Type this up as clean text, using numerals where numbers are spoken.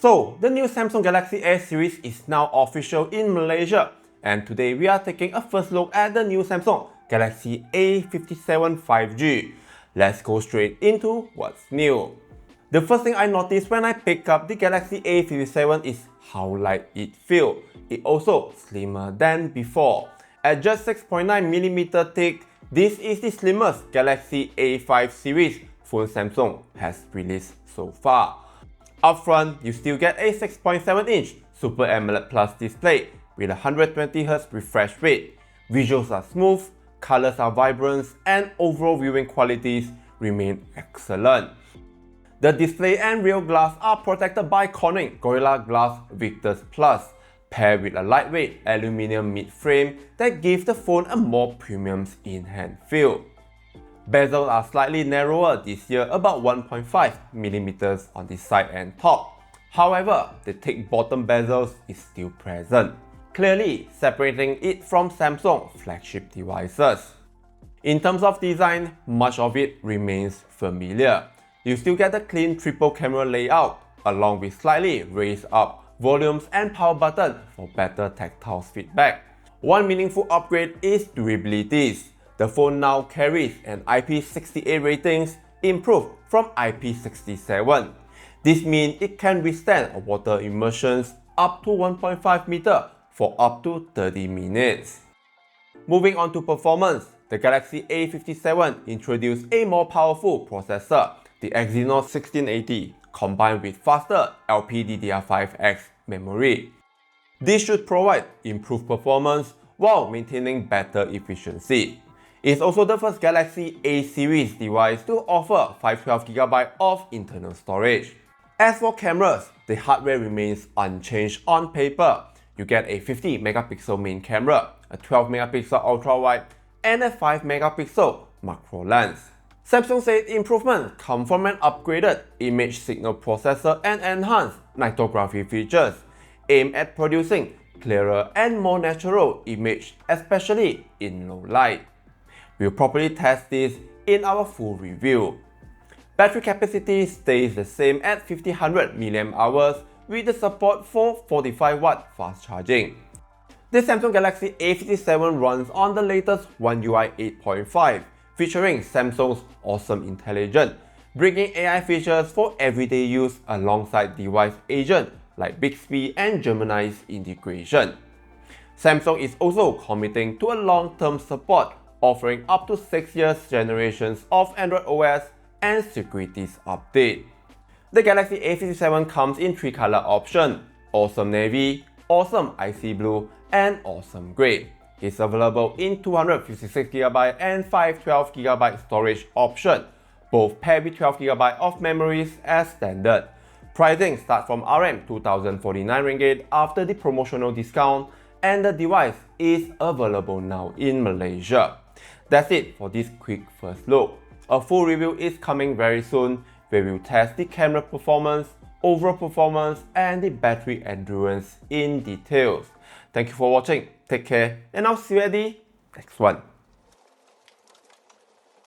So, the new Samsung Galaxy A series is now official in Malaysia, and today we are taking a first look at the new Samsung Galaxy A57 5G. Let's go straight into what's new. The first thing I noticed when I picked up the Galaxy A57 is how light it feels. It also slimmer than before. At just 6.9mm thick, this is the slimmest Galaxy A5 series phone Samsung has released so far. Up front, you still get a 6.7-inch Super AMOLED Plus display with 120Hz refresh rate. Visuals are smooth, colors are vibrant, and overall viewing qualities remain excellent. The display and rear glass are protected by Corning Gorilla Glass Victus Plus, paired with a lightweight aluminium mid-frame that gives the phone a more premium in-hand feel. Bezels are slightly narrower this year, about 1.5mm on the side and top. However, the thick bottom bezels is still present, clearly separating it from Samsung flagship devices. In terms of design, much of it remains familiar. You still get the clean triple camera layout, along with slightly raised up volumes and power button for better tactile feedback. One meaningful upgrade is durability. The phone now carries an IP68 ratings, improved from IP67. This means it can withstand water immersions up to 1.5 meters for up to 30 minutes. Moving on to performance, the Galaxy A57 introduced a more powerful processor, the Exynos 1680, combined with faster LPDDR5X memory. This should provide improved performance while maintaining better efficiency. It's also the first Galaxy A series device to offer 512GB of internal storage. As for cameras, the hardware remains unchanged on paper. You get a 50MP main camera, a 12MP ultra-wide, and a 5MP macro lens. Samsung said improvements come from an upgraded image signal processor and enhanced nitography features, aimed at producing clearer and more natural image, especially in low light. We'll properly test this in our full review. Battery capacity stays the same at 1500 mAh with the support for 45W fast charging. The Samsung Galaxy A57 runs on the latest One UI 8.5, featuring Samsung's awesome intelligence, bringing AI features for everyday use alongside device agents like Bixby and Gemini's integration. Samsung is also committing to a long-term support, offering up to 6 years generations of Android OS and securities update. The Galaxy A57 comes in 3 color options: Awesome Navy, Awesome Icy Blue, and Awesome Grey. It's available in 256GB and 512GB storage option, both paired with 12GB of memories as standard. Pricing starts from RM2,049 after the promotional discount, and the device is available now in Malaysia. That's it for this quick first look. A full review is coming very soon, where we'll test the camera performance, overall performance, and the battery endurance in details. Thank you for watching, take care, and I'll see you at the next one.